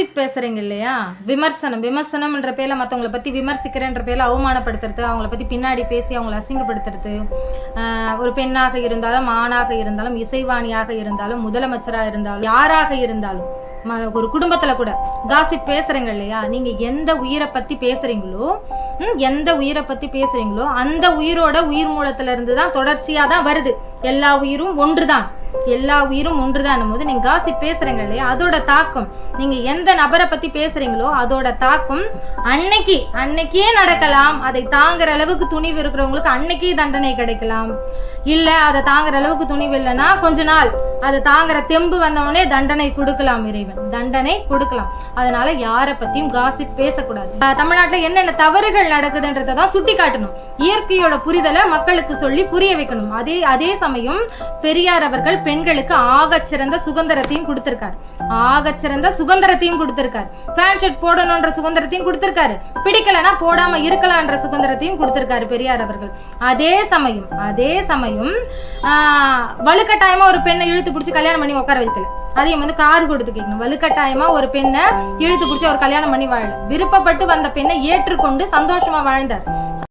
Gossip பேசுறீங்க இல்லையா, விமர்சனம்ன்ற பேர்ல மற்றவங்களை பத்தி விமர்சிக்கிறேன்ற பேர்ல அவமானப்படுத்துறது, அவங்கள பத்தி பின்னாடி பேசி அவங்கள அசிங்கப்படுத்துறது, ஒரு பெண்ணாக இருந்தாலும் ஆணாக இருந்தாலும் இசைவாணியாக இருந்தாலும் முதலமைச்சராக இருந்தாலும் யாராக இருந்தாலும் ஒரு குடும்பத்துல கூட காசிப் பேசுறீங்க இல்லையா, நீங்க எந்த உயிரை பத்தி பேசுறீங்களோ அந்த உயிரோட உயிர் மூலத்துல இருந்துதான் தொடர்ச்சியா தான் வருது. எல்லா உயிரும் ஒன்றுதான் போது நீங்க காசிப் பேசுறீங்க இல்லையா, அதோட தாக்கம் நீங்க எந்த நபரை பத்தி பேசுறீங்களோ அதோட தாக்கம் அன்னைக்கே நடக்கலாம். அதை தாங்குற அளவுக்கு துணிவு இருக்கிறவங்களுக்கு அன்னைக்கே தண்டனை கிடைக்கலாம். இல்ல அதை தாங்குற அளவுக்கு துணிவு இல்லைன்னா கொஞ்ச நாள் அதை தாங்குற தெம்பு வந்தவனே தண்டனை கொடுக்கலாம், இறைவன் தண்டனை கொடுக்கலாம். அதனால யாரை பத்தியும் காசிப் பேசக்கூடாது. தமிழ்நாட்டுல என்னென்ன தவறுகள் நடக்குதுன்றதான் சுட்டி காட்டணும். இயற்கையோட புரிதலை மக்களுக்கு சொல்லி புரிய வைக்கணும். அதே சமயம் பெரியார் அவர்கள் பெண்களுக்கு ஆகச்சிறந்த சுதந்திரத்தையும் கொடுத்திருக்காரு. ஃபேன் ஷர்ட் போடணும்ன்ற சுதந்திரத்தையும் கொடுத்திருக்காரு. பிடிக்கலன்னா போடாம இருக்கலாம்ன்ற சுதந்திரத்தையும் கொடுத்திருக்காரு பெரியார் அவர்கள். அதே சமயம் வலுக்கட்டாயமா ஒரு பெண்ணை இழுத்து பிடிச்சி கல்யாணம் பண்ணி உட்கார வைக்கல. அதையும் காது கொடுத்து கேட்கணும். வலுக்கட்டாயமா ஒரு பெண்ணை இழுத்து பிடிச்சி அவர் கல்யாணம் பண்ணி வாழல. விருப்பப்பட்டு வந்த பெண்ணை ஏற்றுக்கொண்டு சந்தோஷமா வாழ்ந்தார்.